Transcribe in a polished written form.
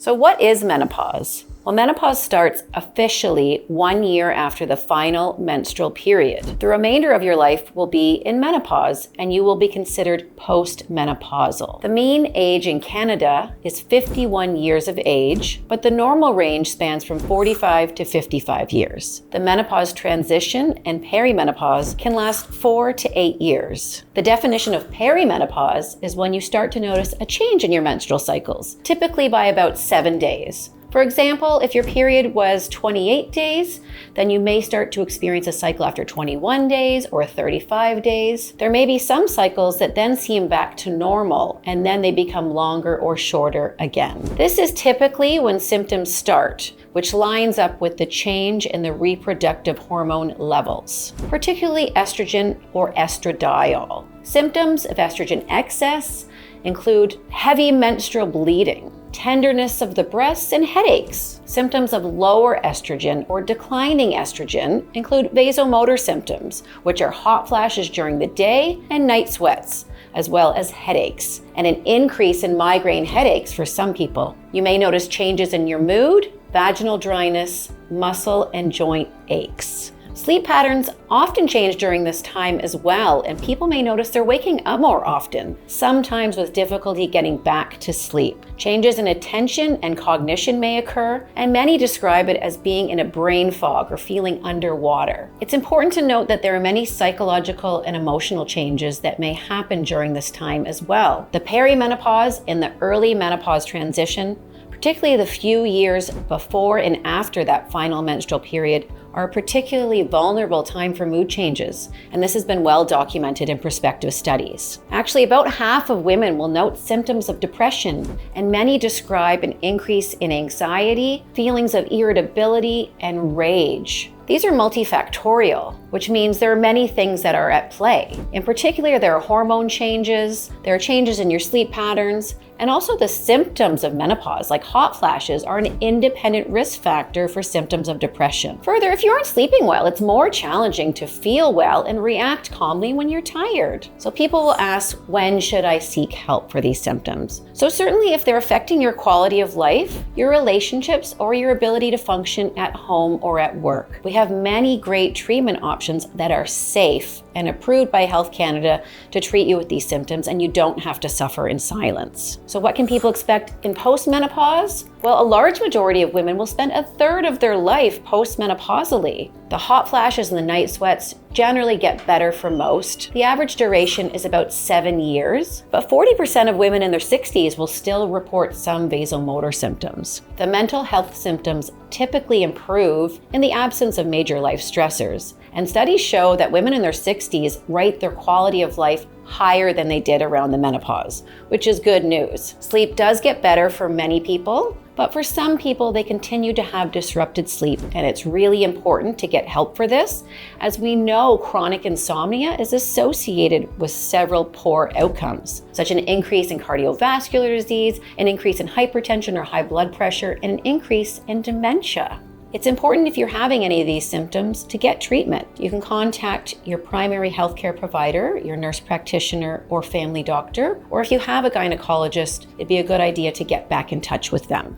So what is menopause? Well, menopause starts officially 1 year after the final menstrual period. The remainder of your life will be in menopause, and you will be considered postmenopausal. The mean age in Canada is 51 years of age, but the normal range spans from 45 to 55 years. The menopause transition and perimenopause can last 4 to 8 years. The definition of perimenopause is when you start to notice a change in your menstrual cycles, typically by about 7 days. For example, if your period was 28 days, then you may start to experience a cycle after 21 days or 35 days. There may be some cycles that then seem back to normal, and then they become longer or shorter again. This is typically when symptoms start, which lines up with the change in the reproductive hormone levels, particularly estrogen or estradiol. Symptoms of estrogen excess include heavy menstrual bleeding, tenderness of the breasts, and headaches. Symptoms of lower estrogen or declining estrogen include vasomotor symptoms, which are hot flashes during the day and night sweats, as well as headaches, and an increase in migraine headaches for some people. You may notice changes in your mood, vaginal dryness, muscle and joint aches. Sleep patterns often change during this time as well, and people may notice they're waking up more often, sometimes with difficulty getting back to sleep. Changes in attention and cognition may occur, and many describe it as being in a brain fog or feeling underwater. It's important to note that there are many psychological and emotional changes that may happen during this time as well. The perimenopause and the early menopause transition, particularly the few years before and after that final menstrual period, are a particularly vulnerable time for mood changes, and this has been well documented in prospective studies. Actually, about half of women will note symptoms of depression, and many describe an increase in anxiety, feelings of irritability, and rage. These are multifactorial, which means there are many things that are at play. In particular, there are hormone changes, there are changes in your sleep patterns, and also the symptoms of menopause, like hot flashes, are an independent risk factor for symptoms of depression. Further, if you aren't sleeping well, it's more challenging to feel well and react calmly when you're tired. So people will ask, when should I seek help for these symptoms? So certainly if they're affecting your quality of life, your relationships, or your ability to function at home or at work. We have many great treatment options that are safe and approved by Health Canada to treat you with these symptoms, and you don't have to suffer in silence. So what can people expect in postmenopause? Well, a large majority of women will spend a third of their life postmenopausally. The hot flashes and the night sweats generally get better for most. The average duration is about 7 years, but 40% of women in their 60s will still report some vasomotor symptoms. The mental health symptoms typically improve in the absence of major life stressors, and studies show that women in their 60s rate their quality of life higher than they did around the menopause, which is good news. Sleep does get better for many people, but for some people, they continue to have disrupted sleep, and it's really important to get help for this, as we know chronic insomnia is associated with several poor outcomes, such as an increase in cardiovascular disease, an increase in hypertension or high blood pressure, and an increase in dementia. It's important if you're having any of these symptoms to get treatment. You can contact your primary healthcare provider, your nurse practitioner or family doctor, or if you have a gynecologist, it'd be a good idea to get back in touch with them.